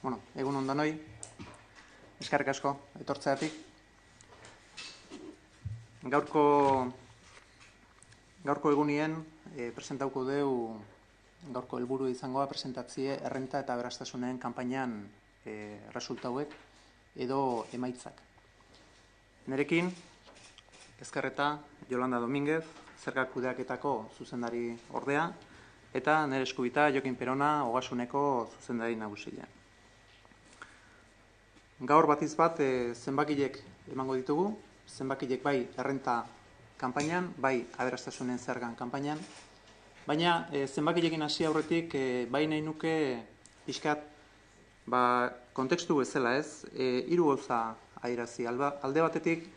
Egun on danoi, eskerrik asko etortzeatik. Gaurko egunien presentauko deu gaurko helburu izangoa presentatzie errenta eta aberastasunen kanpainan resultauek edo emaitzak. Nerekin, ezkerreta Yolanda Domínguez, zerga kudeaketako zuzendari ordea, eta nere eskubita Jokin Perona, Ogasuneko zuzendari nagusia. Gaur batiz bat zenbakilek emango ditugu, zenbakilek bai errenta kanpainan, bai aberastasunen zergan kanpainan, baina zenbakilekin hasi aurretik bai nahi nuke pixkat kontekstu bezala ez, hiru gauza adierazi. Alde batetik,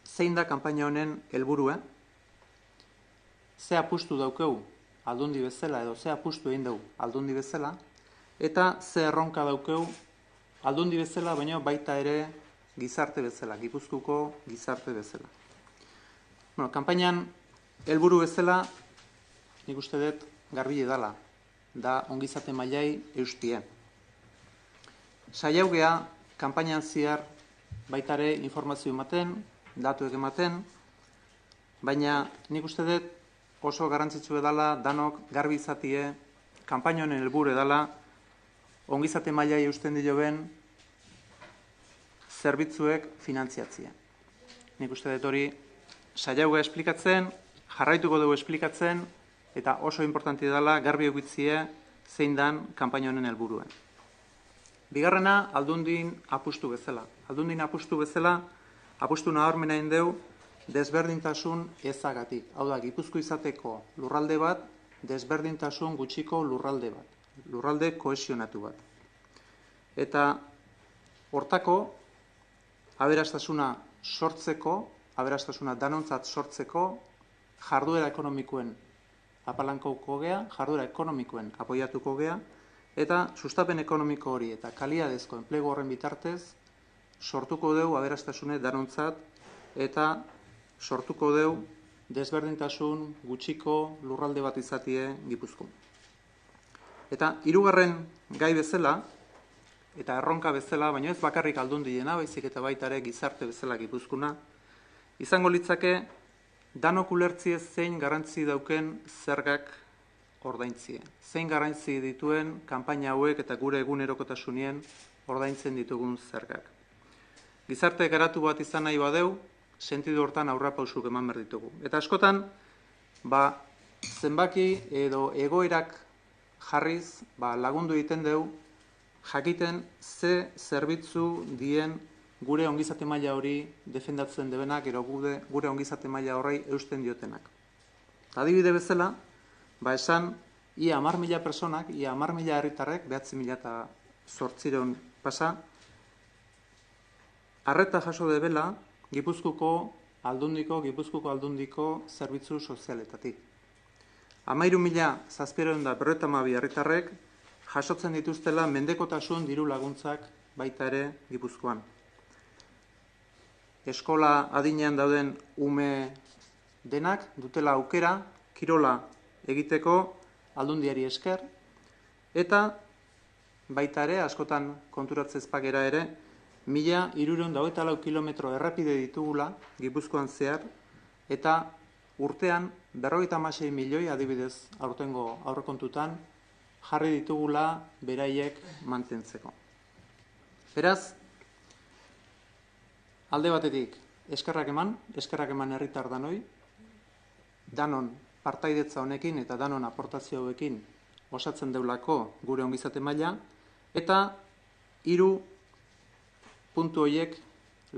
zein da kanpaina honen helburua, ze apustu daukeu aldundi bezala edo ze apustu egin dugu aldundi bezala, eta ze erronka daukeu aldundi bezala, baina baita ere gizarte bezala, Gipuzkoako gizarte bezala. Kanpainan helburu bezala, nik uste dut garbile dela, da ongizate mailai eustie. Saiau gea, kanpainan zehar baita ere informazio ematen, datuek ematen, baina nik uste dut oso garrantzitsu dela danok garbi izatie, kanpaina honen helburu dela, ongizate mailai eusten dioben zerbitzuek finantziatzea. Nik uste dut hori saiauga esplikatzen, jarraituko dugu esplikatzen, eta oso importanti dela garbi egitzie zein dan kanpaina honen helburua. Bigarrena, aldundin apustu bezala. Aldundin apustu bezala, apustu nabarmena indeu desberdintasun ezagatik. Hau da, Gipuzko izateko lurralde bat, desberdintasun gutxiko lurralde bat. Lurralde kohesionatu bat. Eta hortako, aberastasuna sortzeko, aberastasuna danontzat sortzeko, jarduera ekonomikoen apalankauko gea, jarduera ekonomikoen apoiatuko gea, eta sustapen ekonomiko hori eta kaliadezko enplegu horren bitartez, sortuko deu aberastasune danontzat eta sortuko deu desberdintasun gutxiko lurralde bat izatie Gipuzko. Eta hirugarren gai bezala, eta erronka bezala, baina ez bakarrik aldundiena, baizik eta baita ere gizarte bezala Gipuzkuna, izango litzake danok ulertzie zein garrantzi dauken zergak ordaintzie. Zein garrantzi dituen kanpaina hauek eta gure egunerokotasunien ordaintzen ditugun zergak. Gizarte garatu bat izan nahi badeu, sentidu hortan aurrapausuk eman behar ditugu. Eta askotan, zenbaki edo egoerak jarriz lagundu egiten deu, jakiten ze zerbitzu dien gure ongizate maila hori defendatzen debenak, ero gure ongizate maila horrei eusten diotenak. Adibide bezala, esan, ia 10.000 personak, ia 10.000 herritarrek, 9.800 pasa, arreta jaso debela Gipuzkoako aldundiko zerbitzu sozialetatik. 13.752 herritarrek jasotzen dituztela mendekotasun diru laguntzak baita ere Gipuzkoan. Eskola adinean dauden ume denak dutela aukera, kirola egiteko aldundiari esker, eta baita ere, askotan konturatzez pakera ere, 1.324 kilometro errepide ditugula Gipuzkoan zehar, eta urtean 56 milioi adibidez aurtengo aurrekontutan jarri ditugula beraiek mantentzeko. Beraz, alde batetik eskerrak eman herritar danoi, danon partaidetza honekin eta danon aportazio hauekin osatzen deulako gure ongizate maila, eta 3 puntu horiek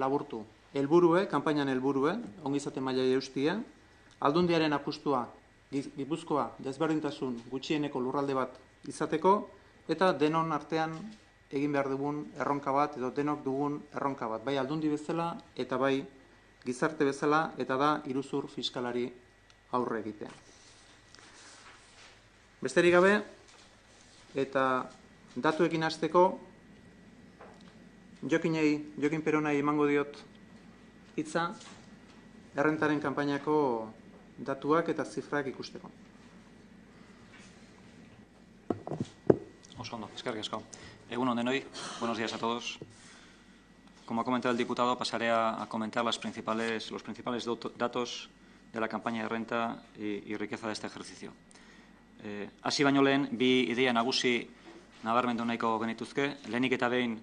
laburtu. Helburue, kanpainan helburue, ongizate maila eustia, aldundiaren apustua Gipuzkoa desberdintasun gutxieneko lurralde bat izateko, eta denon artean egin behar dugun erronka bat, edo denok dugun erronka bat, bai aldundi bezala eta bai gizarte bezala, eta da iruzur fiskalari aurre egitea. Besterik gabe, eta datuekin hasteko, Jokin Peronai emango diot hitza, errentaren kanpainako datuak eta zifrak ikusteko. Oso ondo, eskerrik asko. Egunon denoi, buenos días a todos. Como ha comentado el diputado, pasaré a comentar los principales datos de la campaña de renta y riqueza de este ejercicio. Hasi baino lehen, bi ideia nagusi nabarmendu nahiko genituzke. Lehenik eta behin,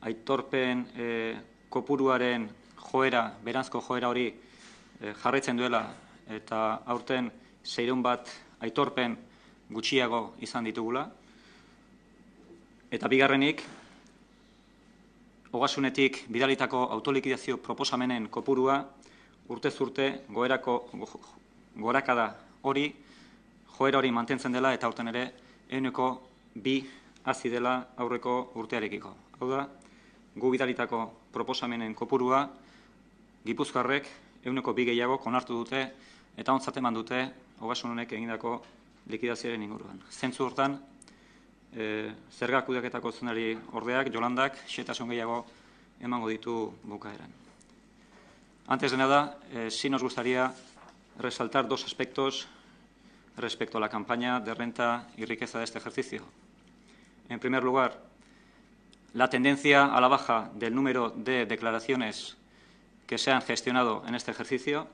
aitorpen kopuruaren joera, beranzko joera hori jarraitzen duela, eta aurten 600 bat aitorpen gutxiago izan ditugula. Eta bigarrenik, Ogasunetik bidalitako autolikidazio proposamenen kopurua urtez urte gorakada hori, joera hori mantentzen dela eta aurten ere 2% hazi dela aurreko urtearekiko. Hau da, gu bidalitako proposamenen kopurua Gipuzkoarrek 2% gehiago onartu dute eta ontzat eman dute Ogasun honek egindako likidazioaren inguruan. Zentzu hortan, zerga kudeaketako zuzendari ordeak, Jolandak, xehetasun gehiago emango ditu bukaeran. Antes de nada, sí nos gustaría resaltar dos aspectos respecto a la campaña de renta y riqueza de este ejercicio. En primer lugar, la tendencia a la baja del número de declaraciones que se han gestionado en este ejercicio,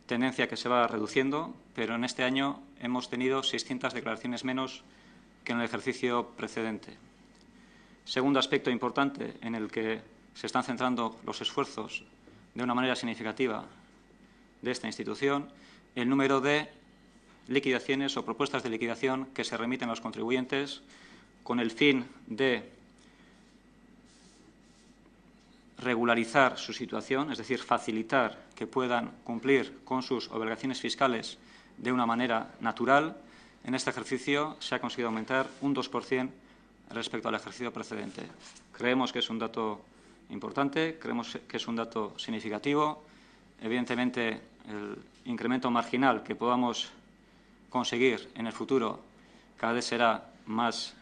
tendencia que se va reduciendo, pero en este año hemos tenido 600 declaraciones menos que en el ejercicio precedente. Segundo aspecto importante en el que se están centrando los esfuerzos de una manera significativa de esta institución, el número de liquidaciones o propuestas de liquidación que se remiten a los contribuyentes con el fin de regularizar su situación, es decir, facilitar que puedan cumplir con sus obligaciones fiscales de una manera natural. En este ejercicio se ha conseguido aumentar un 2% respecto al ejercicio precedente. Creemos que es un dato importante, creemos que es un dato significativo. Evidentemente, el incremento marginal que podamos conseguir en el futuro cada vez será más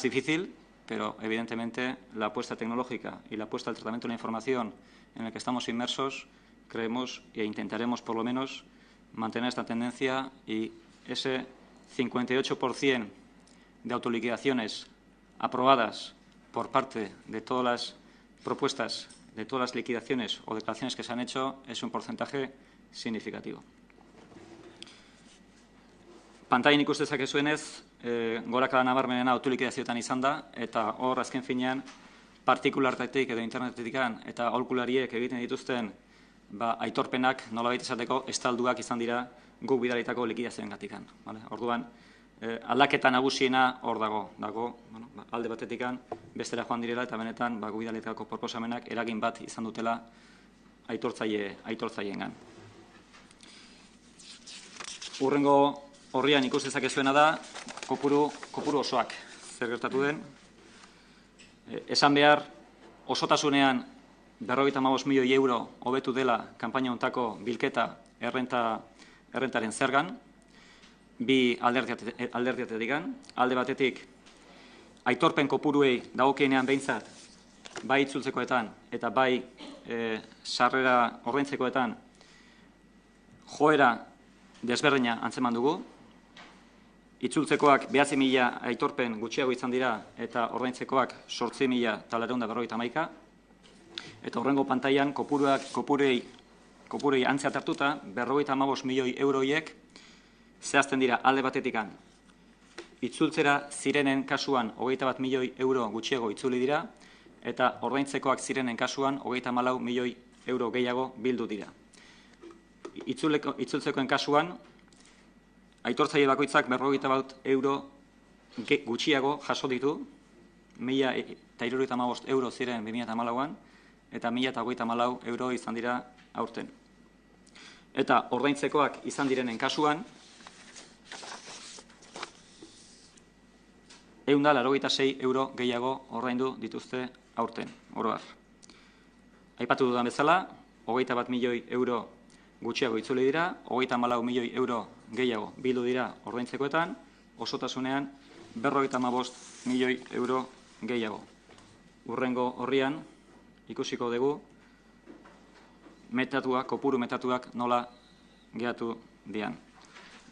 difícil, pero evidentemente la apuesta tecnológica y la apuesta al tratamiento de la información en el que estamos inmersos, creemos e intentaremos por lo menos mantener esta tendencia y ese 58% de autoliquidaciones aprobadas por parte de todas las propuestas, de todas las liquidaciones o declaraciones que se han hecho, es un porcentaje significativo. Pantailan ikus dezakezuenez, gorakada nabarmenena autolikidazioetan izan da, eta hor azken finean partikulartetik edo internetetik eta aholkulariek egiten dituzten aitorpenak nolabait esateko estalduak izan dira guk bidalitako likidazioengatik. Orduan, aldaketa nagusiena hor dago alde batetik bestera joan direla eta benetan guk bidalitako proposamenak eragin bat izan dutela aitortzaileengan. Hurrengo horrian ikus dezakezuena da kopuru osoak zer gertatu den. Esan behar osotasunean 55 milioi euro hobetu dela kanpaina hontako bilketa errentaren zergan, bi alderdiatetik. Alde batetik, aitorpen kopuruei dagokienean behintzat, bai itzultzekoetan eta bai sarrera ordaintzekoetan joera desberdina antzeman dugu. Itzultzekoak 9.000 aitorpen gutxiago izan dira eta ordaintzekoak 8.951. Eta horrengo pantailan kopurei antzeat hartuta 55 milioi euroiek zehazten dira alde batetikan. Itzultzera zirenen kasuan 21 milioi euro gutxiago itzuli dira eta ordaintzekoak zirenen kasuan 34 milioi euro gehiago bildu dira. Itzultzekoen kasuan, aitortzaile bakoitzak 51 euro gutxiago jaso ditu, 1.075 euro ziren 2014an, eta 1.054 euro izan dira aurten. Eta ordaintzekoak izan direnen kasuan, 186 euro gehiago ordaindu dituzte aurten, oro har. Aipatu dudan bezala, 21 milioi euro gutxiago itzuli dira, 34 milioi euro gehiago bildu dira ordaintzekoetan, osotasunean 55 milioi euro gehiago. Hurrengo horrian ikusiko dugu kopuru metatuak nola gehatu dian.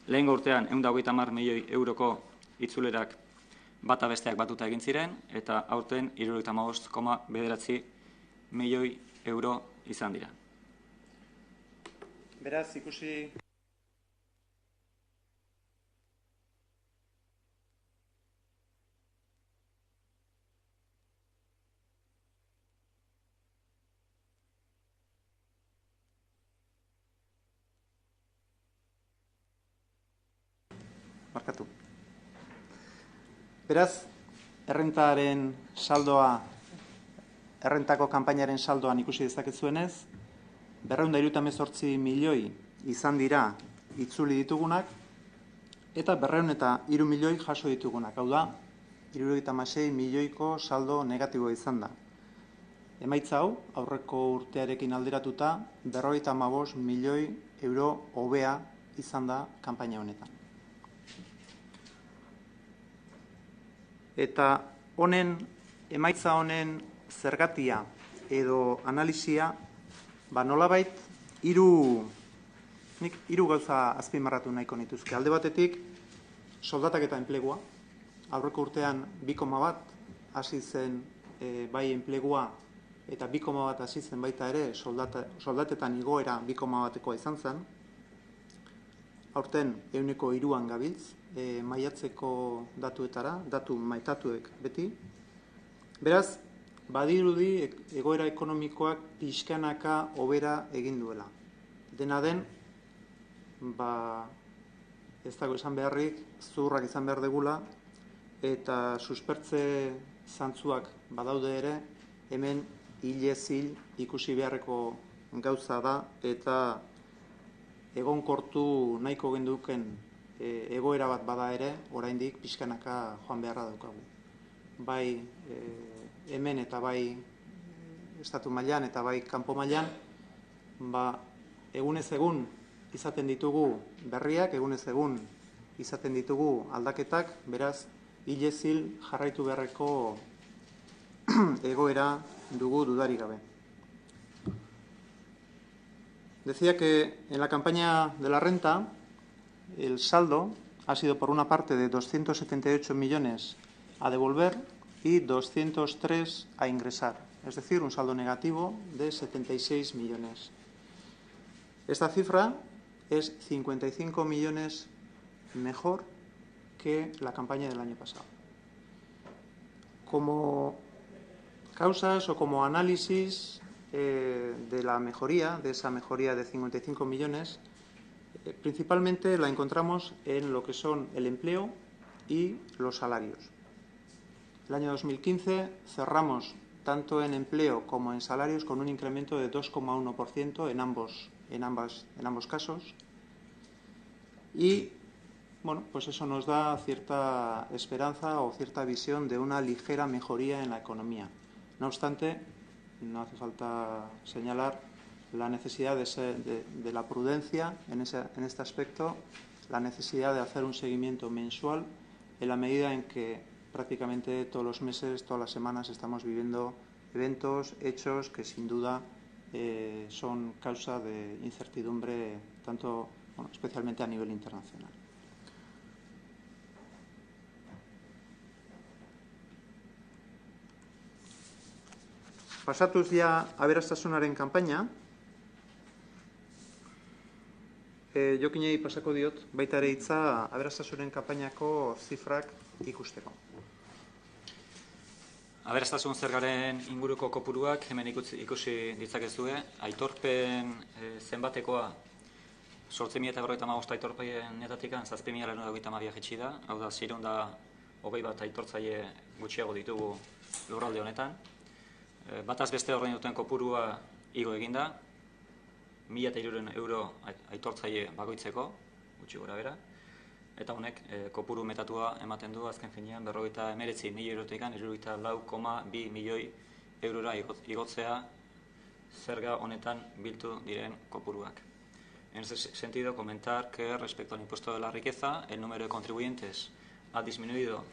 Lehengo urtean 130 milioi euroko itzulerak bata besteak batuta egin ziren, eta aurten 75,9 milioi euro izan dira. Beraz, ikusi... Markatu. Beraz, errentaren saldoa, errentako kanpainaren saldoan ikusi dezakezuenez, 278 milioi izan dira itzuli ditugunak, eta 203 milioi jaso ditugunak. Hau da, 76 milioiko saldo negatiboa izan da. Emaitza hau, aurreko urtearekin alderatuta, 55 milioi euro hobea izan da kanpaina honetan. Eta honen, emaitza honen zergatia edo analisia, nolabait, nik hiru gauza azpimarratu nahiko nituzke. Alde batetik, soldatak eta enplegua. Aurreko urtean 2,1 hasi zen bai enplegua eta 2,1 hasi zen baita ere soldatetan igoera 2,1koa izan zen. Aurten 3an gabiltz, maiatzeko datuetara, datu maitatuek beti. Beraz, badirudi egoera ekonomikoak pixkanaka hobera egin duela. Dena den, ez dago esan beharrik, zuhurrak izan behar degula, eta suspertze zantzuak badaude ere, hemen hilez-hil ikusi beharreko gauza da, eta egonkortu nahiko genduken egoera bat bada ere, oraindik pixkanaka joan beharra daukagu. Bai hemen eta bai estatu mailan eta bai kanpo mailan, egunez egun izaten ditugu berriak, egunez egun izaten ditugu aldaketak, beraz, hilez-hil jarraitu beharreko egoera dugu dudarik gabe. Decía que en la campaña de la renta el saldo ha sido por una parte de 278 millones a devolver y 203 a ingresar, es decir, un saldo negativo de 76 millones. Esta cifra es 55 millones mejor que la campaña del año pasado. Como causas o como análisis de la mejoría, de esa mejoría de 55 millones, principalmente la encontramos en lo que son el empleo y los salarios. El año 2015 cerramos tanto en empleo como en salarios con un incremento de 2,1% en ambos casos. Y bueno, pues eso nos da cierta esperanza o cierta visión de una ligera mejoría en la economía. No obstante, no hace falta señalar la necesidad de la prudencia en este aspecto, la necesidad de hacer un seguimiento mensual en la medida en que prácticamente todos los meses, todas las semanas estamos viviendo eventos, hechos que sin duda son causa de incertidumbre, especialmente a nivel internacional. Pasatuz ja aberastasunaren kanpaina, Jokinei pasako diot, baita ere hitza aberastasunaren kanpainako zifrak ikusteko. Aberastasun zergaren inguruko kopuruak hemen ikusi ditzakezue. Aitorpen zenbatekoa 8.055 aitorpenetatik 7.092 jetxi da. Hau da, 621 aitortzaile gutxiago ditugu lurralde honetan. Bataz beste horrein duten kopurua igo eginda, 1.300 euro aitortzaile bakoitzeko, gutxi gora bera, eta honek kopuru metatua ematen du azken finean 59 milioi eurotik 64,2 milioi eurora igotzea zerga honetan biltu diren kopuruak. En ese sentido, comentar que respecto al impuesto de la riqueza, el número de contribuyentes ha disminuido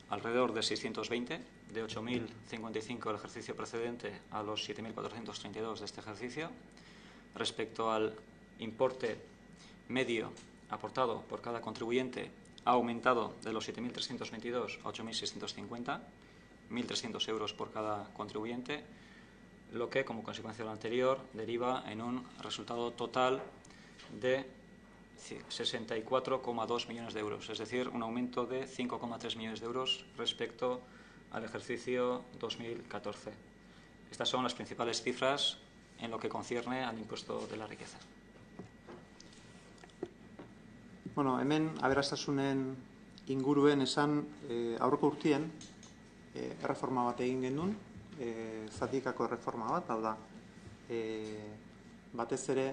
alrededor de 620, de 8.055 el ejercicio precedente a los 7.432 de este ejercicio. Respecto al importe medio aportado por cada contribuyente, ha aumentado de los 7.322 a 8.650, 1.300 euros por cada contribuyente, lo que, como consecuencia de lo anterior, deriva en un resultado total de 64,2 millones de euros, es decir, un aumento de 5,3 millones de euros respecto al ejercicio 2014. Estas son las principales cifras en lo que concierne al impuesto de la riqueza. Bueno, hemen aberastasunen inguruen esan aurreko urtien erreforma bat egin genuen, zatikako erreforma bat, hau da, batez ere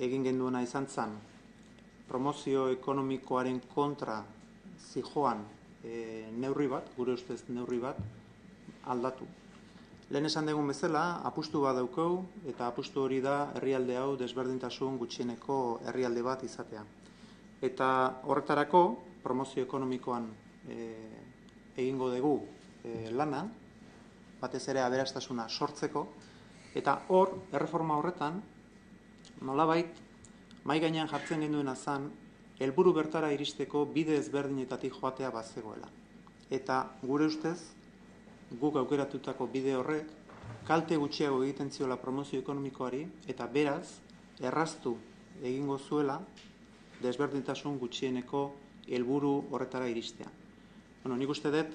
egin genduena izan zen promozio ekonomikoaren kontra zijoan neurri bat, gure ustez neurri bat, aldatu. Lehen esan dugun bezala, apustu bat daukau, eta apustu hori da herrialde hau desberdintasun gutxieneko herrialde bat izatea. Eta horretarako, promozio ekonomikoan egingo dugu lana, batez ere aberastasuna sortzeko, eta hor, erreforma horretan, nolabait, mahai gainean jartzen genduena zen, helburu bertara iristeko bide ezberdinetatik joatea bazegoela. Eta gure ustez, guk aukeratutako bide horrek, kalte gutxiago egiten ziola promozio ekonomikoari, eta beraz, erraztu egingo zuela, desberdintasun gutxieneko helburu horretara iristea. Bueno, nik uste dut,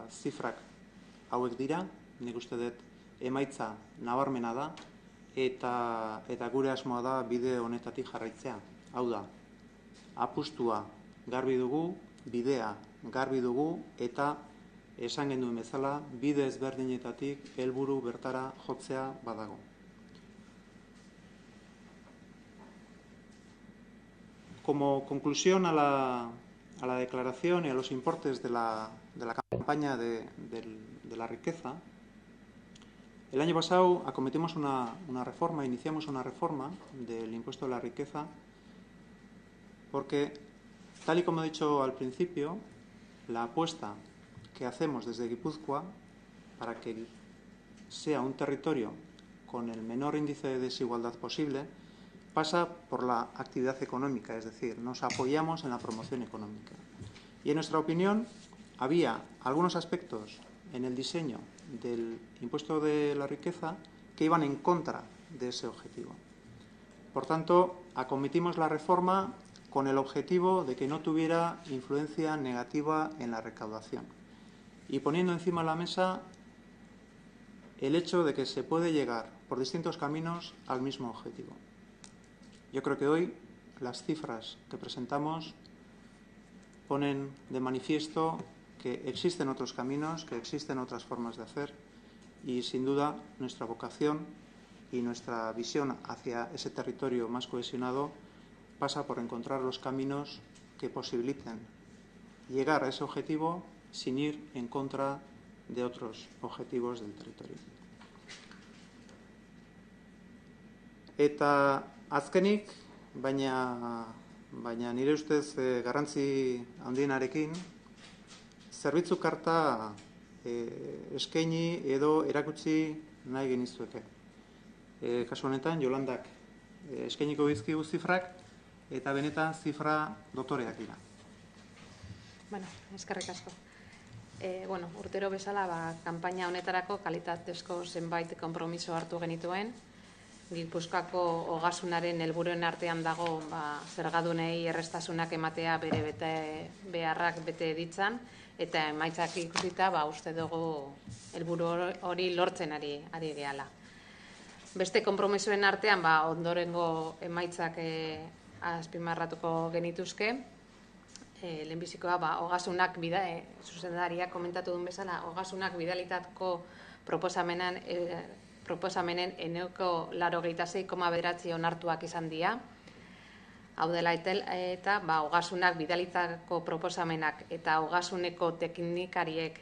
zifrak hauek dira, nik uste dut emaitza nabarmena da, eta gure asmoa da bide honetatik jarraitzea. Hau da, apustua garbi dugu, bidea garbi dugu, eta esan genduen bezala, bide ezberdinetatik helburu bertara jotzea badago. Como conclusión a la declaración y a los importes de la campaña de la riqueza, el año pasado acometimos una reforma, iniciamos una reforma del impuesto de la riqueza, porque, tal y como he dicho al principio, la apuesta que hacemos desde Guipúzcoa para que sea un territorio con el menor índice de desigualdad posible pasa por la actividad económica, es decir, nos apoyamos en la promoción económica. Y en nuestra opinión había algunos aspectos en el diseño del impuesto de la riqueza que iban en contra de ese objetivo. Por tanto, acometimos la reforma con el objetivo de que no tuviera influencia negativa en la recaudación y poniendo encima de la mesa el hecho de que se puede llegar por distintos caminos al mismo objetivo. Yo creo que hoy las cifras que presentamos ponen de manifiesto que existen otros caminos, que existen otras formas de hacer y, sin duda, nuestra vocación y nuestra visión hacia ese territorio más cohesionado pasa por encontrar los caminos que posibiliten llegar a ese objetivo sin ir en contra de otros objetivos del territorio. Eta azkenik, baina nire ustez garrantzi handienarekin, zerbitzu karta eskaini edo erakutsi nahi genizueke. Kasu honetan, Jolandak eskainiko dizkigu zifrak, eta benetan zifra dotoreak dira. Bueno, eskerrik asko. Urtero bezala, kanpaina honetarako kalitatezko zenbait konpromiso hartu genituen. Gipuzkoako ogasunaren helburuen artean dago zergadunei errestasunak ematea bere beharrak bete ditzan, eta emaitzak ikusita uste dugu helburu hori lortzen ari gehala. Beste konpromisoen artean ondorengo emaitzak azpimarratuko genituzke. Lehenbizikoa, ogasunak zuzendariak komentatu duen bezala, ogasunak bidalitako proposamenen ehuneko 86,9 onartuak izan dira. Hau dela eta ogasunak bidalitako proposamenak eta ogasuneko teknikariek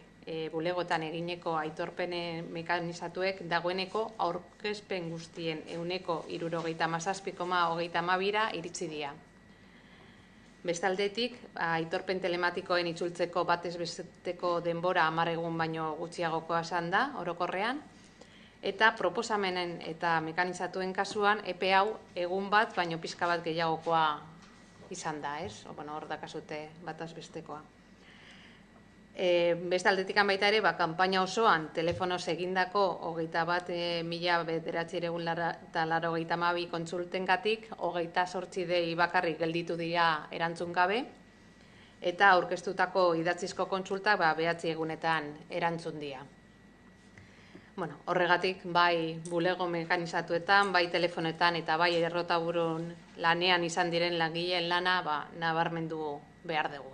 bulegotan egineko aitorpenen mekanizatuek dagoeneko aurkezpen guztien ehuneko 77,32 iritsi dira. Bestaldetik, aitorpen telematikoen itzultzeko batez besteko denbora 10 egun baino gutxiagokoa izan da, orokorrean, eta proposamenen eta mekanizatuen kasuan epe hau egun bat baino pixka bat gehiagokoa izan da, ez? Hor dakazute bataz bestekoa. Beste aldetikan baita ere, kanpaina osoan telefonoz egindako 21.982 kontsultengatik 28 dei bakarrik gelditu dira erantzun gabe, eta aurkeztutako idatzizko kontsultak 9 egunetan erantzun dira. Horregatik, bai bulego mekanizatuetan, bai telefonetan eta bai errotaburun lanean izan diren langileen lana nabarmendu behar dugu.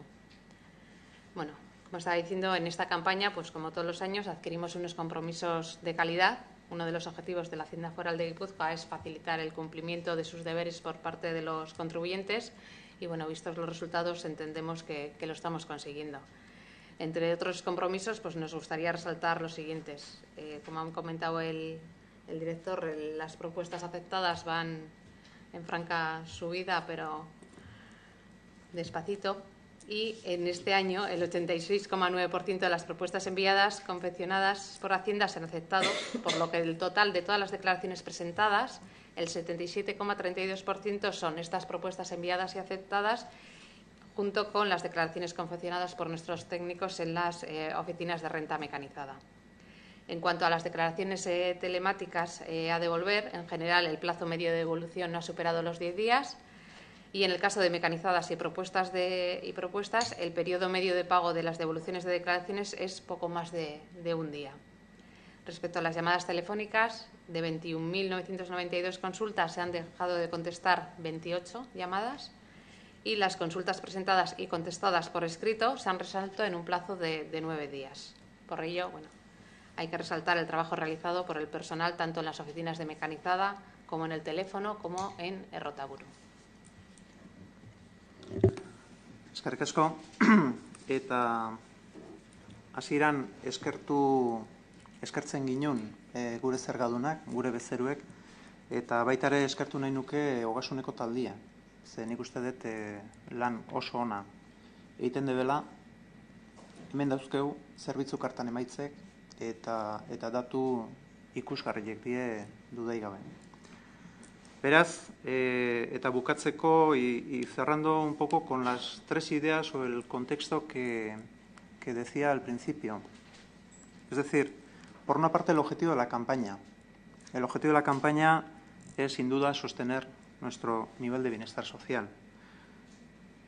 Como estaba diciendo, en esta campaña, pues como todos los años, adquirimos unos compromisos de calidad. Uno de los objetivos de la Hacienda Foral de Guipúzcoa es facilitar el cumplimiento de sus deberes por parte de los contribuyentes y, vistos los resultados, entendemos que lo estamos consiguiendo. Entre otros compromisos, pues nos gustaría resaltar los siguientes. Como han comentado el director, las propuestas aceptadas van en franca subida, pero despacito. Y en este año el 86,9% de las propuestas enviadas confeccionadas por Hacienda se han aceptado, por lo que el total de todas las declaraciones presentadas, el 77,32% son estas propuestas enviadas y aceptadas, junto con las declaraciones confeccionadas por nuestros técnicos en las oficinas de renta mecanizada. En cuanto a las declaraciones telemáticas a devolver, en general el plazo medio de devolución no ha superado los 10 días. Y en el caso de mecanizadas y propuestas, el periodo medio de pago de las devoluciones de declaraciones es poco más de un día. Respecto a las llamadas telefónicas, de 21.992 consultas se han dejado de contestar 28 llamadas y las consultas presentadas y contestadas por escrito se han resuelto en un plazo de 9 días. Por ello, hay que resaltar el trabajo realizado por el personal tanto en las oficinas de mecanizada como en el teléfono como en Errotaburu. Eskerrik asko, eta hasieran eskertzen ginen gure zergadunak, gure bezeruek, eta baita ere eskertu nahi nuke Ogasuneko taldia. Ze nik uste dut lan oso ona egiten debela, hemen dauzkeu zerbitzu kartan emaitzek eta datu ikusgarriek die dudai gabe. Beraz, eta bukatzeko y cerrando un poco con las 3 ideas o el contexto que decía al principio. Es decir, por una parte el objetivo de la campaña. El objetivo de la campaña es sin duda sostener nuestro nivel de bienestar social.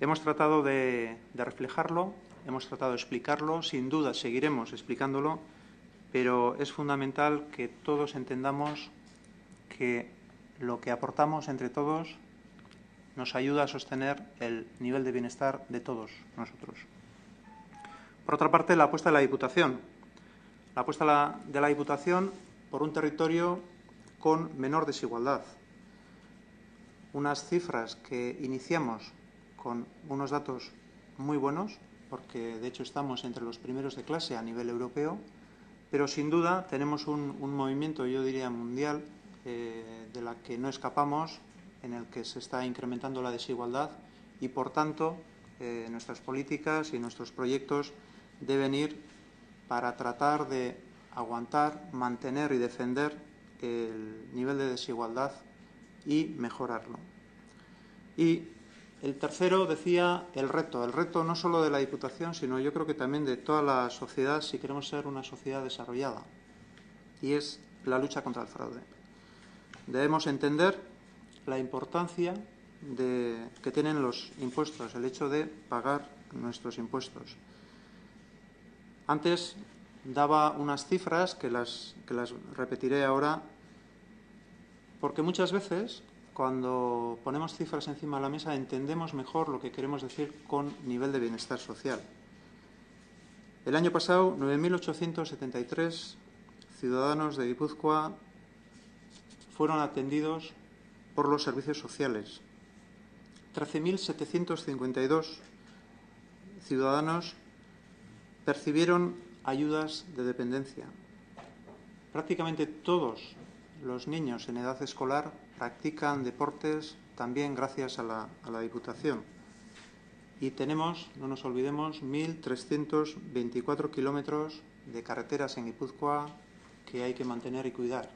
Hemos tratado de reflejarlo, hemos tratado de explicarlo, sin duda seguiremos explicándolo, pero es fundamental que todos entendamos que lo que aportamos entre todos nos ayuda a sostener el nivel de bienestar de todos nosotros. Por otra parte, la apuesta de la Diputación. La apuesta de la Diputación por un territorio con menor desigualdad. Unas cifras que iniciamos con unos datos muy buenos, porque de hecho estamos entre los primeros de clase a nivel europeo, pero sin duda tenemos un movimiento, yo diría, mundial, de la que no escapamos, en el que se está incrementando la desigualdad y, por tanto, nuestras políticas y nuestros proyectos deben ir para tratar de aguantar, mantener y defender el nivel de desigualdad y mejorarlo. Y el tercero decía el reto no solo de la Diputación, sino yo creo que también de toda la sociedad si queremos ser una sociedad desarrollada, y es la lucha contra el fraude. Debemos entender la importancia que tienen los impuestos, el hecho de pagar nuestros impuestos. Antes daba unas cifras que las repetiré ahora, porque muchas veces cuando ponemos cifras encima de la mesa entendemos mejor lo que queremos decir con nivel de bienestar social. El año pasado, 9.873 ciudadanos de Guipúzcoa fueron atendidos por los servicios sociales. 13.752 ciudadanos percibieron ayudas de dependencia. Prácticamente todos los niños en edad escolar practican deportes también gracias a la Diputación. Y tenemos, no nos olvidemos, 1.324 kilómetros de carreteras en Guipúzcoa que hay que mantener y cuidar.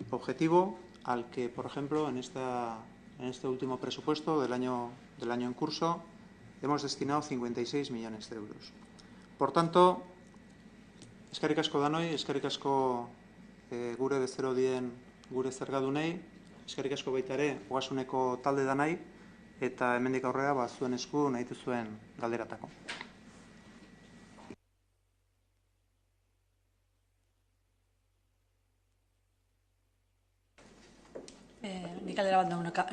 Objetivo al que, por ejemplo, en en este último presupuesto del año en curso, hemos destinado 56 millones de euros. Por tanto, eskerrik asko danoi, eskerrik asko gure bezero dien gure zergadunei, eskerrik asko baita ere Ogasuneko talde danai, eta hemendik aurrera zuen esku nahi duzuen galderatako. Nik aldera bat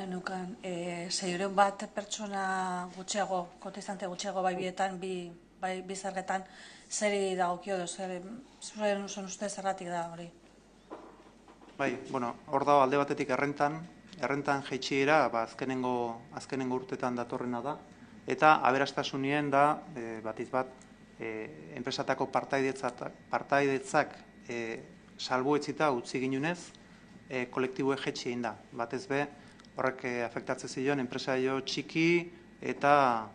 neukan, 600 bat pertsona gutxiago, kotizante gutxiago bai bietan, bi zergetan, zeri dagokio, zuen uste zergatik da hori? Bai, hor dago alde batetik errentan jaitsiera azkenengo urtetan datorrena da, eta aberastasunien da, batiz bat, enpresatako partaidetzak salbuetzita utzi ginunez, kolektibue jetxi egin da. Batez be, horrek afektatzen zion enpresaio txiki eta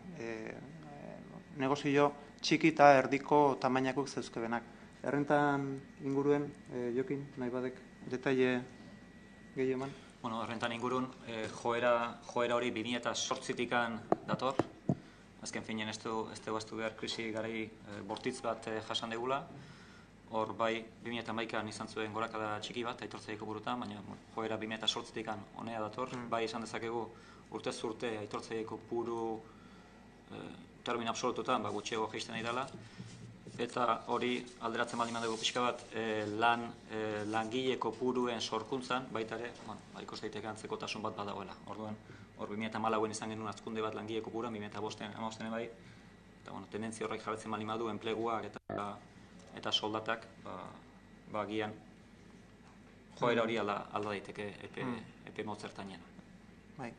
negozio txiki eta erdiko tamainakuk zeuzkebenak. Errentan inguruen, Jokin, nahi badek, detaile gehi eman? Errentan ingurun, joera hori 2008-tikan dator. Azken finen ez du behar krisi garai bortitz bat jasan degula. Hor bai 2011an izan zuen gorakada txiki bat, aitortzaile kopurutan, baina joera 2008-tikan honea dator. Bai izan dezakegu urtez urte aitortzaile kopuru termino absolututan gutxiago jaisten nahi dela. Eta hori alderatzen baldin dugu pixka bat langile kopuruen sorkuntzan, baita ere, ikus daiteke antzekotasun bat badagoela. Orduan, hor 2014an izan genuen hazkunde bat langile kopuruan, 2015an bai, eta tendentzia horrek jarretzen baldin badu enpleguak eta soldatak, gian joera hori alda daiteke epe motzertainean. Bai,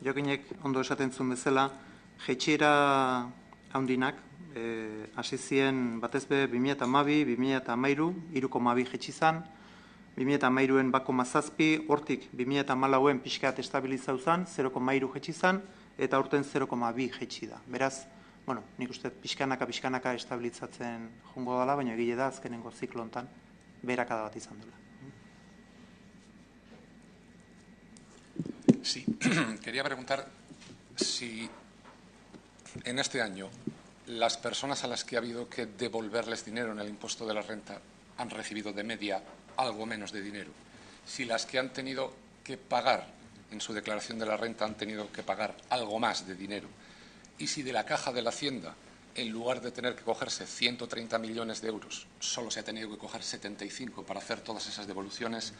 Jokinek ondo esaten zuen bezala, jaitsiera handinak, hasi ziren batez be 2012, 2013, 3,2 jaitsi zan, 2013en 1,7, hortik 2014en pixkat estabilizau zan, 0,3 jaitsi zan, eta aurten 0,2 jaitsi da. Beraz, nik uste pixkanaka estabilizatzen jungo dela, baina egile da azkenengo ziklo hontan beherakada bat izan dela. Sí, quería preguntar si en este año las personas a las que ha habido que devolverles dinero en el impuesto de la renta han recibido de media algo menos de dinero. Si las que han tenido que pagar en su declaración de la renta han tenido que pagar algo más de dinero. Y si de la caja de la Hacienda, en lugar de tener que cogerse 130 millones de euros, solo se ha tenido que coger 75 para hacer todas esas devoluciones,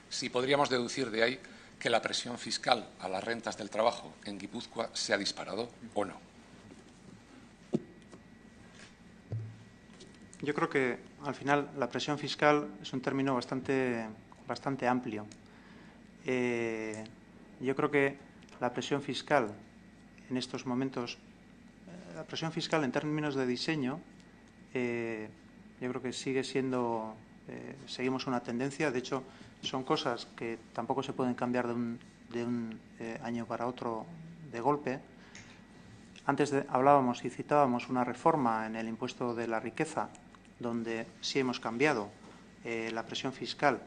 si podríamos deducir de ahí que la presión fiscal a las rentas del trabajo en Guipúzcoa se ha disparado o no. Yo creo que al final la presión fiscal es un término bastante amplio. Yo creo que la presión fiscal en estos momentos, la presión fiscal en términos de diseño, yo creo que sigue siendo, seguimos una tendencia. De hecho, son cosas que tampoco se pueden cambiar de un año para otro de golpe. Antes hablábamos y citábamos una reforma en el impuesto de la riqueza, donde sí hemos cambiado la presión fiscal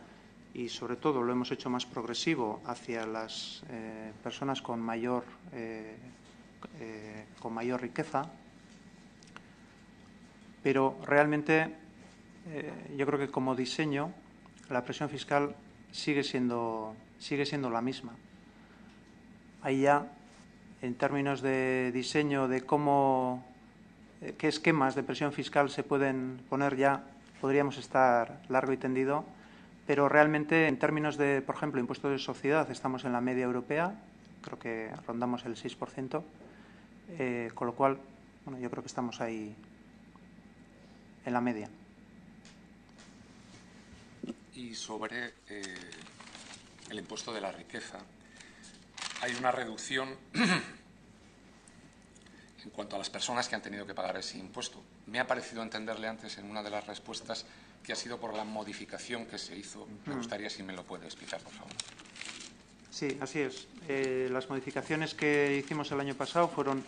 y sobre todo lo hemos hecho más progresivo hacia las personas con mayor riqueza, pero realmente yo creo que como diseño la presión fiscal sigue siendo la misma. Ahí ya, en términos de diseño, de qué esquemas de presión fiscal se pueden poner, ya podríamos estar largo y tendido, pero realmente en términos de, por ejemplo, impuestos de sociedad, estamos en la media europea, creo que rondamos el 6%, con lo cual, yo creo que estamos ahí en la media. Y sobre el impuesto de la riqueza, hay una reducción en cuanto a las personas que han tenido que pagar ese impuesto. Me ha parecido entenderle antes en una de las respuestas que ha sido por la modificación que se hizo. Me gustaría si me lo puede explicar, por favor. Sí, así es. Las modificaciones que hicimos el año pasado fueron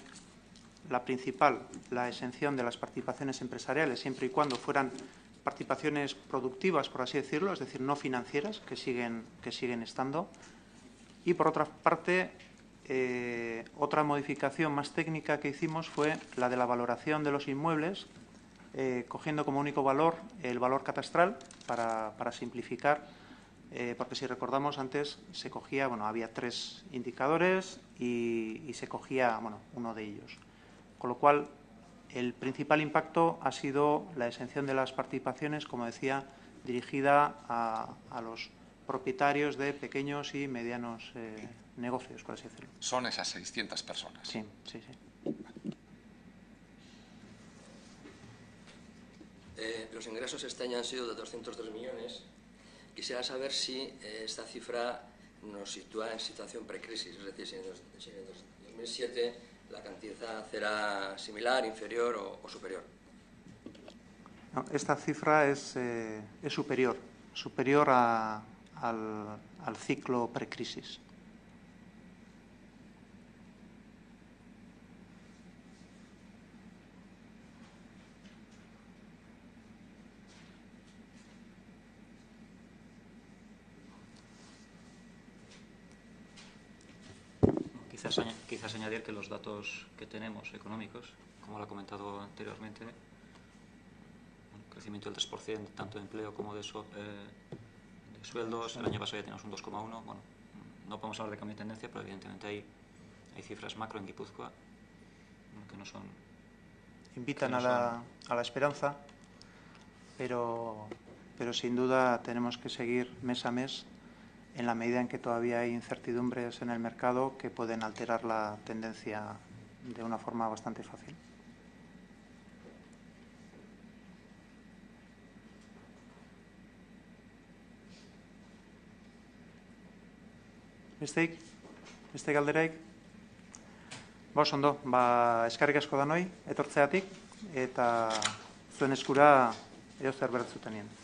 la principal, la exención de las participaciones empresariales, siempre y cuando fueran participaciones productivas, por así decirlo, es decir, no financieras, que siguen estando. Y, por otra parte, otra modificación más técnica que hicimos fue la de la valoración de los inmuebles, cogiendo como único valor el valor catastral para simplificar, porque si recordamos antes se cogía, había 3 indicadores y se cogía, uno de ellos. Con lo cual, el principal impacto ha sido la exención de las participaciones, como decía, dirigida a los propietarios de pequeños y medianos negocios, por así decirlo. Son esas 600 personas. Sí. Los ingresos este año han sido de 203 millones. Quisiera saber si esta cifra nos sitúa en situación precrisis, es decir, si en 2007 la cantidad será similar, inferior o superior. No, esta cifra es superior al ciclo precrisis. Quizás añadir que los datos que tenemos económicos, como lo ha comentado anteriormente, crecimiento del 3%, tanto de empleo como de sueldos. El año pasado ya teníamos un 2,1. No podemos hablar de cambio de tendencia, pero evidentemente hay cifras macro en Guipúzcoa que no son... Invitan a la esperanza, pero sin duda tenemos que seguir mes a mes en la medida en que todavía hay incertidumbres en el mercado que pueden alterar la tendencia de una forma bastante fácil. Beste galderaik? Ondo, eskerrik asko danoi, etortzeatik, eta zuen eskura edozer bertzutenien.